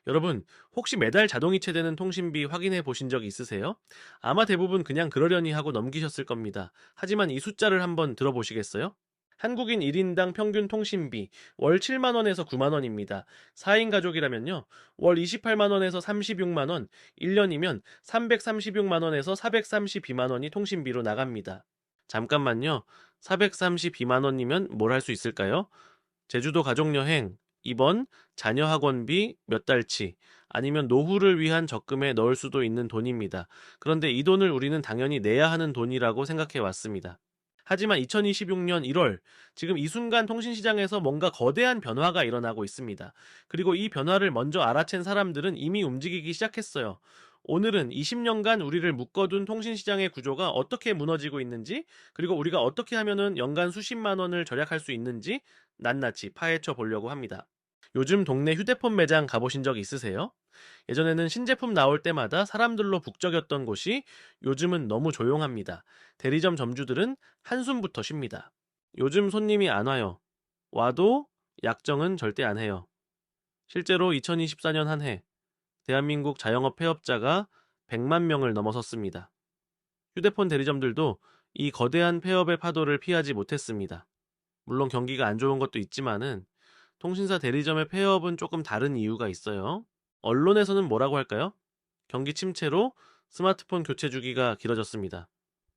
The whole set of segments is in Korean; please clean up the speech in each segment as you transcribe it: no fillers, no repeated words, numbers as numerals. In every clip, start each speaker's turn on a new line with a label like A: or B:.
A: 여러분, 혹시 매달 자동이체되는 통신비 확인해 보신 적 있으세요? 아마 대부분 그냥 그러려니 하고 넘기셨을 겁니다. 하지만 이 숫자를 한번 들어보시겠어요? 한국인 1인당 평균 통신비 월 7만 원에서 9만 원입니다. 4인 가족이라면요. 월 28만 원에서 36만 원, 1년이면 336만 원에서 432만 원이 통신비로 나갑니다. 잠깐만요. 432만 원이면 뭘 할 수 있을까요? 제주도 가족여행, 입원, 자녀 학원비 몇 달치, 아니면 노후를 위한 적금에 넣을 수도 있는 돈입니다. 그런데 이 돈을 우리는 당연히 내야 하는 돈이라고 생각해 왔습니다. 하지만 2026년 1월, 지금 이 순간 통신시장에서 뭔가 거대한 변화가 일어나고 있습니다. 그리고 이 변화를 먼저 알아챈 사람들은 이미 움직이기 시작했어요. 오늘은 20년간 우리를 묶어둔 통신시장의 구조가 어떻게 무너지고 있는지, 그리고 우리가 어떻게 하면은 연간 수십만 원을 절약할 수 있는지 낱낱이 파헤쳐 보려고 합니다. 요즘 동네 휴대폰 매장 가보신 적 있으세요? 예전에는 신제품 나올 때마다 사람들로 북적였던 곳이 요즘은 너무 조용합니다. 대리점 점주들은 한숨부터 쉽니다. 요즘 손님이 안 와요. 와도 약정은 절대 안 해요. 실제로 2024년 한 해, 대한민국 자영업 폐업자가 100만 명을 넘어섰습니다. 휴대폰 대리점들도 이 거대한 폐업의 파도를 피하지 못했습니다. 물론 경기가 안 좋은 것도 있지만은 통신사 대리점의 폐업은 조금 다른 이유가 있어요. 언론에서는 뭐라고 할까요? 경기 침체로 스마트폰 교체 주기가 길어졌습니다.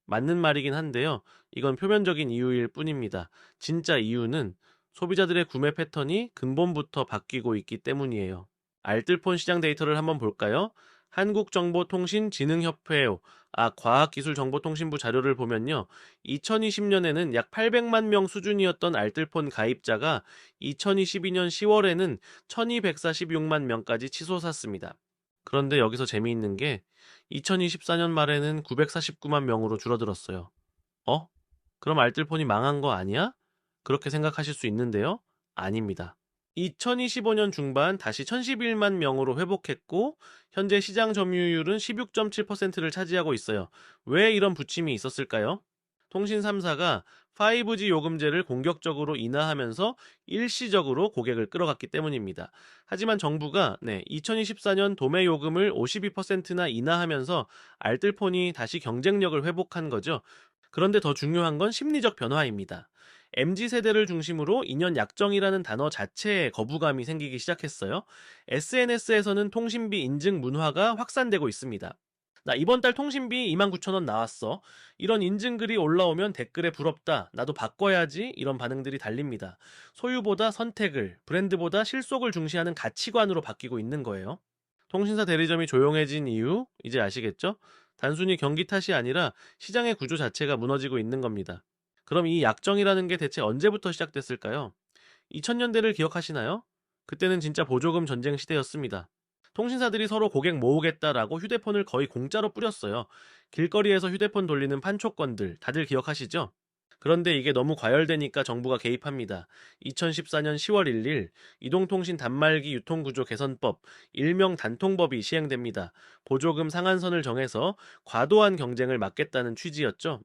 A: 맞는 말이긴 한데요. 이건 표면적인 이유일 뿐입니다. 진짜 이유는 소비자들의 구매 패턴이 근본부터 바뀌고 있기 때문이에요. 알뜰폰 시장 데이터를 한번 볼까요? 한국정보통신진흥협회 과학기술정보통신부 자료를 보면요. 2020년에는 약 800만 명 수준이었던 알뜰폰 가입자가 2022년 10월에는 1246만 명까지 치솟았습니다. 그런데 여기서 재미있는 게 2024년 말에는 949만 명으로 줄어들었어요. 어? 그럼 알뜰폰이 망한 거 아니야? 그렇게 생각하실 수 있는데요. 아닙니다. 2025년 중반 다시 1011만 명으로 회복했고 현재 시장 점유율은 16.7%를 차지하고 있어요. 왜 이런 부침이 있었을까요? 통신 3사가 5G 요금제를 공격적으로 인하하면서 일시적으로 고객을 끌어갔기 때문입니다. 하지만 정부가 2024년 도매 요금을 52%나 인하하면서 알뜰폰이 다시 경쟁력을 회복한 거죠. 그런데 더 중요한 건 심리적 변화입니다. MZ세대를 중심으로 2년 약정이라는 단어 자체에 거부감이 생기기 시작했어요. SNS에서는 통신비 인증 문화가 확산되고 있습니다. 나 이번 달 통신비 29,000원 나왔어. 이런 인증글이 올라오면 댓글에 부럽다. 나도 바꿔야지. 이런 반응들이 달립니다. 소유보다 선택을, 브랜드보다 실속을 중시하는 가치관으로 바뀌고 있는 거예요. 통신사 대리점이 조용해진 이유, 이제 아시겠죠? 단순히 경기 탓이 아니라 시장의 구조 자체가 무너지고 있는 겁니다. 그럼 이 약정이라는 게 대체 언제부터 시작됐을까요? 2000년대를 기억하시나요? 그때는 진짜 보조금 전쟁 시대였습니다. 통신사들이 서로 고객 모으겠다라고 휴대폰을 거의 공짜로 뿌렸어요. 길거리에서 휴대폰 돌리는 판촉건들 다들 기억하시죠? 그런데 이게 너무 과열되니까 정부가 개입합니다. 2014년 10월 1일 이동통신 단말기 유통구조 개선법, 일명 단통법이 시행됩니다. 보조금 상한선을 정해서 과도한 경쟁을 막겠다는 취지였죠.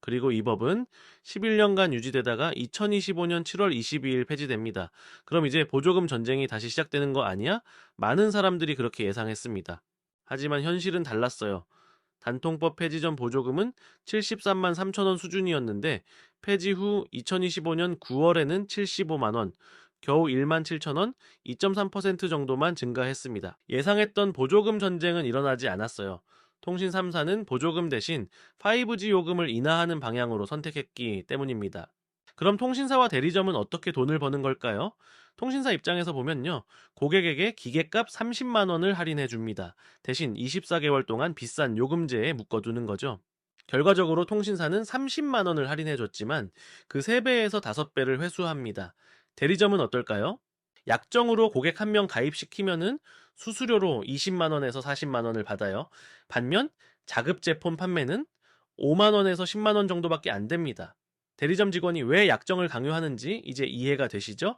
A: 그리고 이 법은 11년간 유지되다가 2025년 7월 22일 폐지됩니다. 그럼 이제 보조금 전쟁이 다시 시작되는 거 아니야? 많은 사람들이 그렇게 예상했습니다. 하지만 현실은 달랐어요. 단통법 폐지 전 보조금은 73만 3천 원 수준이었는데 폐지 후 2025년 9월에는 75만 원, 겨우 1만 7천 원, 2.3% 정도만 증가했습니다. 예상했던 보조금 전쟁은 일어나지 않았어요. 통신 3사는 보조금 대신 5G 요금을 인하하는 방향으로 선택했기 때문입니다. 그럼 통신사와 대리점은 어떻게 돈을 버는 걸까요? 통신사 입장에서 보면요. 고객에게 기계값 30만 원을 할인해 줍니다. 대신 24개월 동안 비싼 요금제에 묶어두는 거죠. 결과적으로 통신사는 30만 원을 할인해 줬지만 그 3배에서 5배를 회수합니다. 대리점은 어떨까요? 약정으로 고객 한 명 가입시키면은 수수료로 20만 원에서 40만 원을 받아요. 반면 자급제 폰 판매는 5만 원에서 10만 원 정도밖에 안 됩니다. 대리점 직원이 왜 약정을 강요하는지 이제 이해가 되시죠?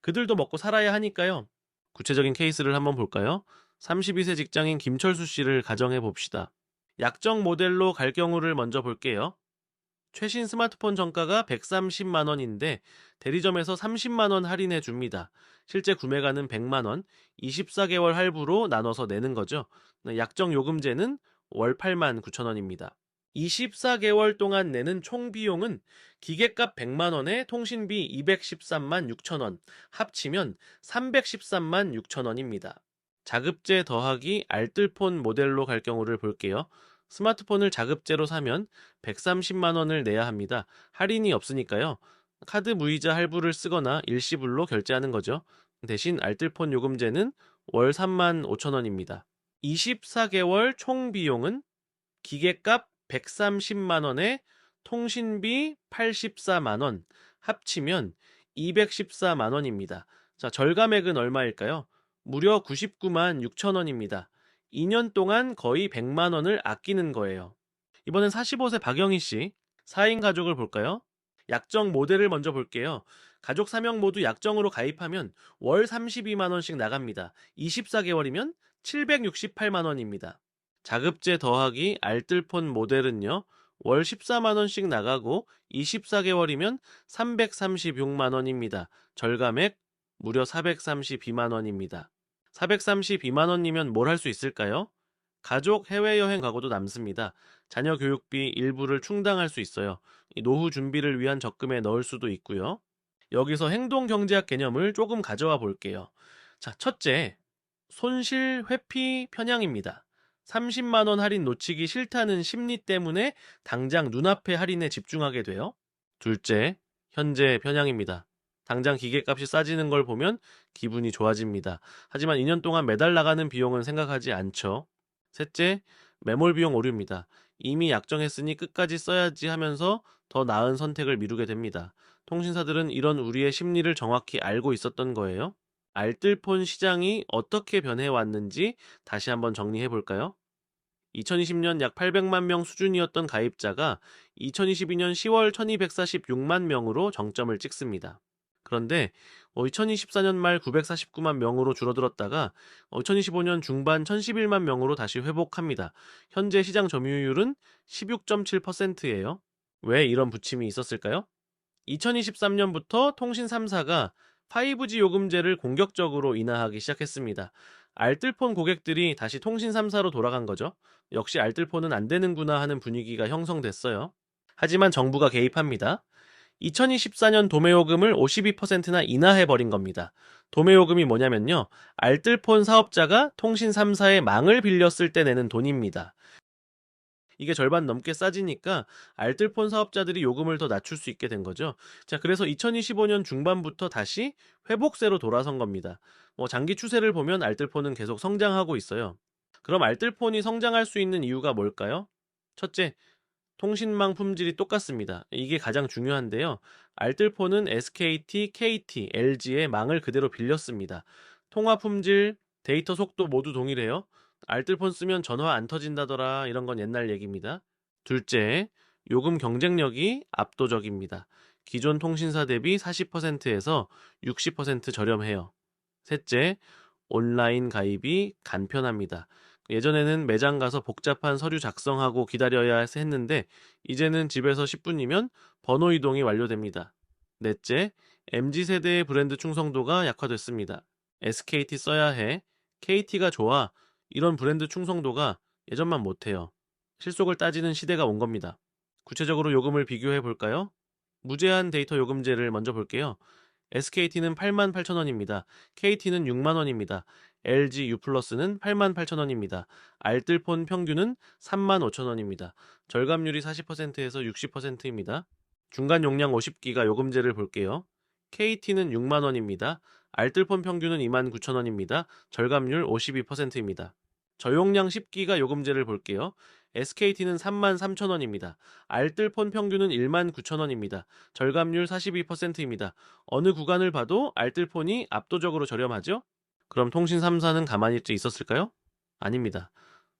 A: 그들도 먹고 살아야 하니까요. 구체적인 케이스를 한번 볼까요? 32세 직장인 김철수 씨를 가정해 봅시다. 약정 모델로 갈 경우를 먼저 볼게요. 최신 스마트폰 정가가 130만 원인데 대리점에서 30만 원 할인해 줍니다. 실제 구매가는 100만 원, 24개월 할부로 나눠서 내는 거죠. 네, 약정 요금제는 월 8만 9천 원입니다. 24개월 동안 내는 총 비용은 기계값 100만 원에 통신비 213만 6천 원, 합치면 313만 6천 원입니다. 자급제 더하기 알뜰폰 모델로 갈 경우를 볼게요. 스마트폰을 자급제로 사면 130만 원을 내야 합니다. 할인이 없으니까요. 카드 무이자 할부를 쓰거나 일시불로 결제하는 거죠. 대신 알뜰폰 요금제는 월 3만 5천 원입니다. 24개월 총 비용은 기계값 130만 원에 통신비 84만 원, 합치면 214만 원입니다. 자, 절감액은 얼마일까요? 무려 99만 6천 원입니다. 2년 동안 거의 100만 원을 아끼는 거예요. 이번엔 45세 박영희 씨, 4인 가족을 볼까요? 약정 모델을 먼저 볼게요. 가족 3명 모두 약정으로 가입하면 월 32만 원씩 나갑니다. 24개월이면 768만 원입니다. 자급제 더하기 알뜰폰 모델은요, 월 14만 원씩 나가고 24개월이면 336만 원입니다. 절감액 무려 432만 원입니다. 432만 원이면 뭘 할 수 있을까요? 가족 해외여행 가고도 남습니다. 자녀 교육비 일부를 충당할 수 있어요. 노후 준비를 위한 적금에 넣을 수도 있고요. 여기서 행동경제학 개념을 조금 가져와 볼게요. 자, 첫째, 손실 회피 편향입니다. 30만 원 할인 놓치기 싫다는 심리 때문에 당장 눈앞의 할인에 집중하게 돼요. 둘째, 현재 편향입니다. 당장 기계값이 싸지는 걸 보면 기분이 좋아집니다. 하지만 2년 동안 매달 나가는 비용은 생각하지 않죠. 셋째, 매몰 비용 오류입니다. 이미 약정했으니 끝까지 써야지 하면서 더 나은 선택을 미루게 됩니다. 통신사들은 이런 우리의 심리를 정확히 알고 있었던 거예요. 알뜰폰 시장이 어떻게 변해왔는지 다시 한번 정리해 볼까요? 2020년 약 800만 명 수준이었던 가입자가 2022년 10월 1246만 명으로 정점을 찍습니다. 그런데 2024년 말 949만 명으로 줄어들었다가 2025년 중반 1011만 명으로 다시 회복합니다. 현재 시장 점유율은 16.7%예요. 왜 이런 부침이 있었을까요? 2023년부터 통신 3사가 5G 요금제를 공격적으로 인하하기 시작했습니다. 알뜰폰 고객들이 다시 통신 3사로 돌아간 거죠. 역시 알뜰폰은 안 되는구나 하는 분위기가 형성됐어요. 하지만 정부가 개입합니다. 2024년 도매요금을 52%나 인하해버린 겁니다. 도매요금이 뭐냐면요, 알뜰폰 사업자가 통신 3사의 망을 빌렸을 때 내는 돈입니다. 이게 절반 넘게 싸지니까 알뜰폰 사업자들이 요금을 더 낮출 수 있게 된 거죠. 자, 그래서 2025년 중반부터 다시 회복세로 돌아선 겁니다. 장기 추세를 보면 알뜰폰은 계속 성장하고 있어요. 그럼 알뜰폰이 성장할 수 있는 이유가 뭘까요? 첫째, 통신망 품질이 똑같습니다. 이게 가장 중요한데요. 알뜰폰은 SKT, KT, LG의 망을 그대로 빌렸습니다. 통화 품질, 데이터 속도 모두 동일해요. 알뜰폰 쓰면 전화 안 터진다더라, 이런 건 옛날 얘기입니다. 둘째, 요금 경쟁력이 압도적입니다. 기존 통신사 대비 40%에서 60% 저렴해요. 셋째, 온라인 가입이 간편합니다. 예전에는 매장 가서 복잡한 서류 작성하고 기다려야 했는데 이제는 집에서 10분이면 번호 이동이 완료됩니다. 넷째, MZ세대의 브랜드 충성도가 약화됐습니다. SKT 써야 해, KT가 좋아, 이런 브랜드 충성도가 예전만 못해요. 실속을 따지는 시대가 온 겁니다. 구체적으로 요금을 비교해 볼까요? 무제한 데이터 요금제를 먼저 볼게요. SKT는 8만 8천 원입니다. KT는 6만 원입니다. LG U+는 8만 8천 원입니다. 알뜰폰 평균은 3만 5천 원입니다. 절감률이 40%에서 60%입니다. 중간 용량 50기가 요금제를 볼게요. KT는 6만 원입니다. 알뜰폰 평균은 2만 9천 원입니다. 절감률 52%입니다. 저용량 10기가 요금제를 볼게요. SKT는 3만 3천 원입니다. 알뜰폰 평균은 1만 9천 원입니다. 절감률 42%입니다. 어느 구간을 봐도 알뜰폰이 압도적으로 저렴하죠? 그럼 통신 3사는 가만히 있었을까요? 아닙니다.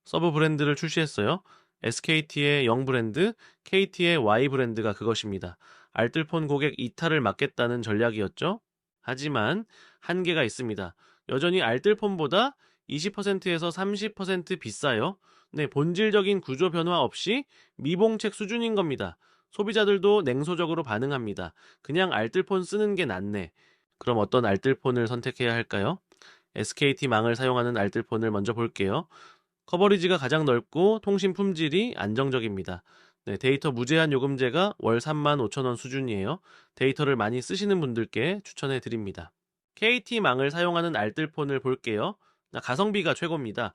A: 서브 브랜드를 출시했어요. SKT의 영 브랜드, KT의 Y 브랜드가 그것입니다. 알뜰폰 고객 이탈을 막겠다는 전략이었죠. 하지만 한계가 있습니다. 여전히 알뜰폰보다 20%에서 30% 비싸요. 네, 본질적인 구조 변화 없이 미봉책 수준인 겁니다. 소비자들도 냉소적으로 반응합니다. 그냥 알뜰폰 쓰는 게 낫네. 그럼 어떤 알뜰폰을 선택해야 할까요? SKT망을 사용하는 알뜰폰을 먼저 볼게요. 커버리지가 가장 넓고 통신 품질이 안정적입니다. 네, 데이터 무제한 요금제가 월 35,000원 수준이에요. 데이터를 많이 쓰시는 분들께 추천해 드립니다. KT망을 사용하는 알뜰폰을 볼게요. 가성비가 최고입니다.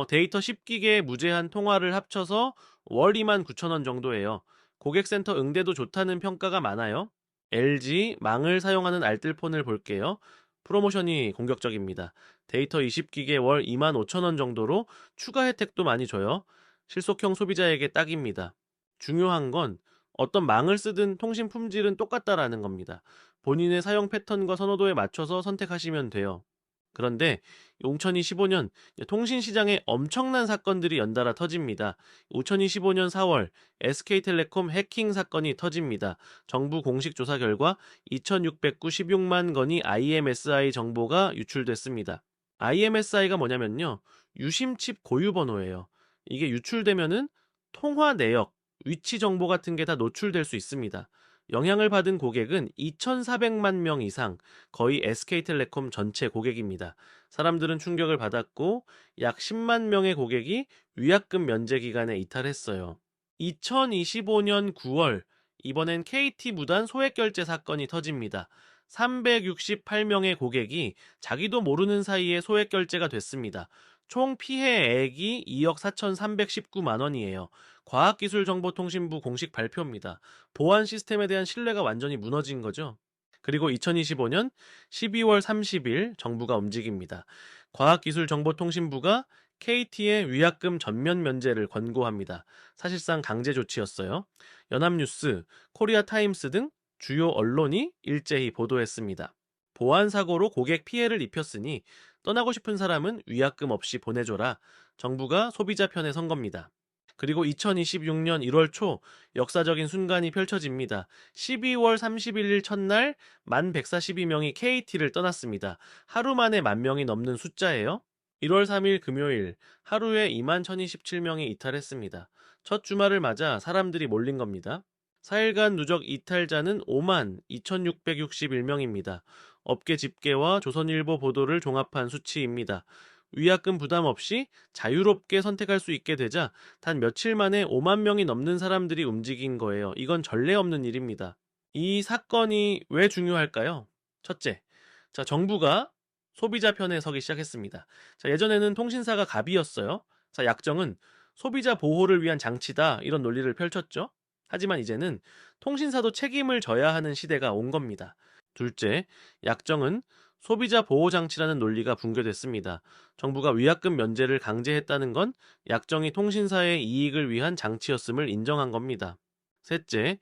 A: 데이터 10기계 무제한 통화를 합쳐서 월 29,000원 정도예요. 고객센터 응대도 좋다는 평가가 많아요. LG 망을 사용하는 알뜰폰을 볼게요. 프로모션이 공격적입니다. 데이터 20기계 월 25,000원 정도로 추가 혜택도 많이 줘요. 실속형 소비자에게 딱입니다. 중요한 건 어떤 망을 쓰든 통신 품질은 똑같다라는 겁니다. 본인의 사용 패턴과 선호도에 맞춰서 선택하시면 돼요. 그런데 2025년 통신 시장에 엄청난 사건들이 연달아 터집니다. 2025년 4월 SK텔레콤 해킹 사건이 터집니다. 정부 공식 조사 결과 2,696만 건의 IMSI 정보가 유출됐습니다. IMSI가 뭐냐면요. 유심칩 고유 번호예요. 이게 유출되면은 통화 내역, 위치 정보 같은 게 다 노출될 수 있습니다. 영향을 받은 고객은 2,400만 명 이상, 거의 SK텔레콤 전체 고객입니다. 사람들은 충격을 받았고 약 10만 명의 고객이 위약금 면제 기간에 이탈했어요. 2025년 9월, 이번엔 KT 무단 소액 결제 사건이 터집니다. 368명의 고객이 자기도 모르는 사이에 소액 결제가 됐습니다. 총 피해액이 2억 4,319만 원이에요. 과학기술정보통신부 공식 발표입니다. 보안 시스템에 대한 신뢰가 완전히 무너진 거죠. 그리고 2025년 12월 30일 정부가 움직입니다. 과학기술정보통신부가 KT의 위약금 전면 면제를 권고합니다. 사실상 강제 조치였어요. 연합뉴스, 코리아타임스 등 주요 언론이 일제히 보도했습니다. 보안 사고로 고객 피해를 입혔으니 떠나고 싶은 사람은 위약금 없이 보내줘라. 정부가 소비자 편에 선 겁니다. 그리고 2026년 1월 초 역사적인 순간이 펼쳐집니다. 12월 31일 첫날 1142명이 KT를 떠났습니다. 하루 만에 10,000명이 넘는 숫자예요. 1월 3일 금요일 하루에 21,017명이 이탈했습니다. 첫 주말을 맞아 사람들이 몰린 겁니다. 4일간 누적 이탈자는 5만 2,661명입니다. 업계 집계와 조선일보 보도를 종합한 수치입니다. 위약금 부담 없이 자유롭게 선택할 수 있게 되자 단 며칠 만에 5만 명이 넘는 사람들이 움직인 거예요. 이건 전례 없는 일입니다. 이 사건이 왜 중요할까요? 첫째, 정부가 소비자 편에 서기 시작했습니다. 예전에는 통신사가 갑이었어요. 약정은 소비자 보호를 위한 장치다, 이런 논리를 펼쳤죠. 하지만 이제는 통신사도 책임을 져야 하는 시대가 온 겁니다. 둘째, 약정은 소비자 보호 장치라는 논리가 붕괴됐습니다. 정부가 위약금 면제를 강제했다는 건 약정이 통신사의 이익을 위한 장치였음을 인정한 겁니다. 셋째,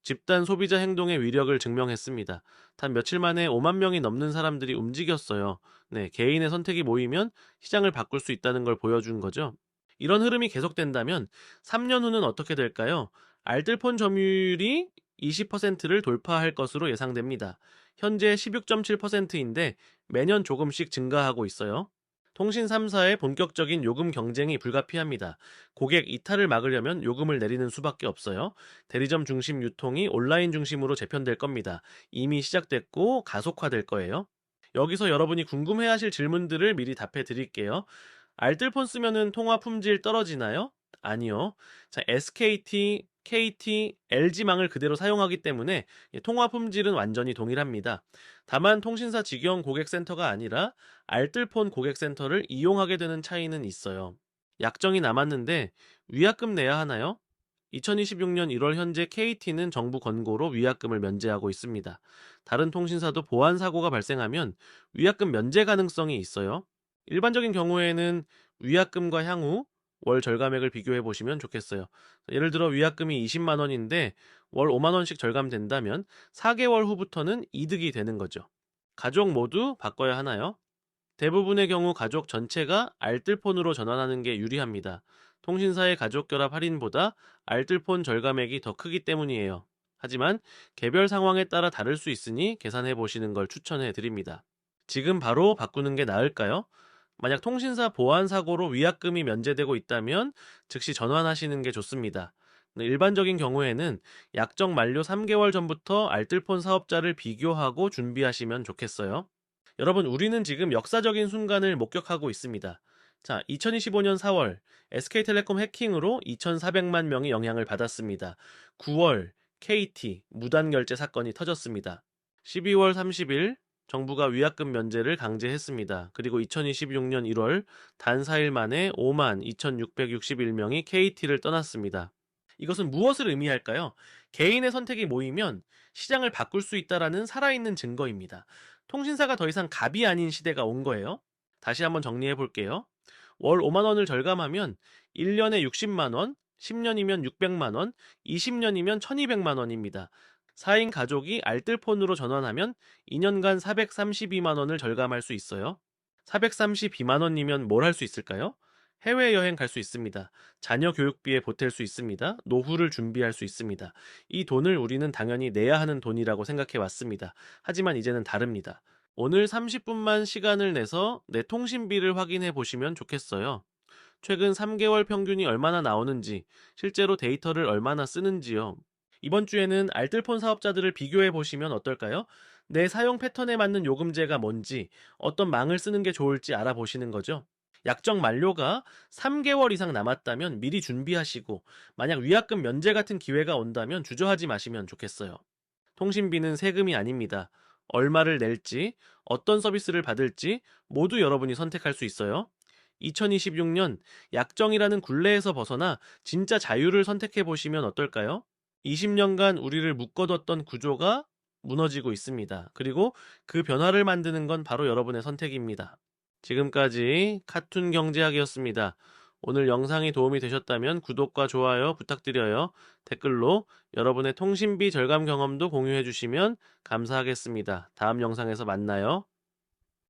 A: 집단 소비자 행동의 위력을 증명했습니다. 단 며칠 만에 5만 명이 넘는 사람들이 움직였어요. 네, 개인의 선택이 모이면 시장을 바꿀 수 있다는 걸 보여준 거죠. 이런 흐름이 계속된다면 3년 후는 어떻게 될까요? 알뜰폰 점유율이 20%를 돌파할 것으로 예상됩니다. 현재 16.7%인데 매년 조금씩 증가하고 있어요. 통신 3사의 본격적인 요금 경쟁이 불가피합니다. 고객 이탈을 막으려면 요금을 내리는 수밖에 없어요. 대리점 중심 유통이 온라인 중심으로 재편될 겁니다. 이미 시작됐고 가속화될 거예요. 여기서 여러분이 궁금해하실 질문들을 미리 답해 드릴게요. 알뜰폰 쓰면은 통화 품질 떨어지나요? 아니요. SKT, KT, LG망을 그대로 사용하기 때문에 통화 품질은 완전히 동일합니다. 다만 통신사 직영 고객센터가 아니라 알뜰폰 고객센터를 이용하게 되는 차이는 있어요. 약정이 남았는데 위약금 내야 하나요? 2026년 1월 현재 KT는 정부 권고로 위약금을 면제하고 있습니다. 다른 통신사도 보안 사고가 발생하면 위약금 면제 가능성이 있어요. 일반적인 경우에는 위약금과 향후 월 절감액을 비교해 보시면 좋겠어요. 예를 들어 위약금이 20만 원인데 월 5만 원씩 절감된다면 4개월 후부터는 이득이 되는 거죠. 가족 모두 바꿔야 하나요? 대부분의 경우 가족 전체가 알뜰폰으로 전환하는 게 유리합니다. 통신사의 가족 결합 할인보다 알뜰폰 절감액이 더 크기 때문이에요. 하지만 개별 상황에 따라 다를 수 있으니 계산해 보시는 걸 추천해 드립니다. 지금 바로 바꾸는 게 나을까요? 만약 통신사 보안 사고로 위약금이 면제되고 있다면 즉시 전환하시는 게 좋습니다. 네, 일반적인 경우에는 약정 만료 3개월 전부터 알뜰폰 사업자를 비교하고 준비하시면 좋겠어요. 여러분, 우리는 지금 역사적인 순간을 목격하고 있습니다. 자, 2025년 4월 SK텔레콤 해킹으로 2,400만 명이 영향을 받았습니다. 9월 KT 무단 결제 사건이 터졌습니다. 12월 30일 정부가 위약금 면제를 강제했습니다. 그리고 2026년 1월 단 4일 만에 5만 2,661명이 KT를 떠났습니다. 이것은 무엇을 의미할까요? 개인의 선택이 모이면 시장을 바꿀 수 있다라는 살아있는 증거입니다. 통신사가 더 이상 갑이 아닌 시대가 온 거예요. 다시 한번 정리해 볼게요. 월 5만 원을 절감하면 1년에 60만 원, 10년이면 600만 원, 20년이면 1200만 원입니다. 4인 가족이 알뜰폰으로 전환하면 2년간 432만 원을 절감할 수 있어요. 432만 원이면 뭘 할 수 있을까요? 해외여행 갈 수 있습니다. 자녀 교육비에 보탤 수 있습니다. 노후를 준비할 수 있습니다. 이 돈을 우리는 당연히 내야 하는 돈이라고 생각해 왔습니다. 하지만 이제는 다릅니다. 오늘 30분만 시간을 내서 내 통신비를 확인해 보시면 좋겠어요. 최근 3개월 평균이 얼마나 나오는지, 실제로 데이터를 얼마나 쓰는지요. 이번 주에는 알뜰폰 사업자들을 비교해 보시면 어떨까요? 내 사용 패턴에 맞는 요금제가 뭔지, 어떤 망을 쓰는 게 좋을지 알아보시는 거죠. 약정 만료가 3개월 이상 남았다면 미리 준비하시고, 만약 위약금 면제 같은 기회가 온다면 주저하지 마시면 좋겠어요. 통신비는 세금이 아닙니다. 얼마를 낼지, 어떤 서비스를 받을지 모두 여러분이 선택할 수 있어요. 2026년 약정이라는 굴레에서 벗어나 진짜 자유를 선택해 보시면 어떨까요? 20년간 우리를 묶어뒀던 구조가 무너지고 있습니다. 그리고 그 변화를 만드는 건 바로 여러분의 선택입니다. 지금까지 카툰 경제학이었습니다. 오늘 영상이 도움이 되셨다면 구독과 좋아요 부탁드려요. 댓글로 여러분의 통신비 절감 경험도 공유해 주시면 감사하겠습니다. 다음 영상에서 만나요.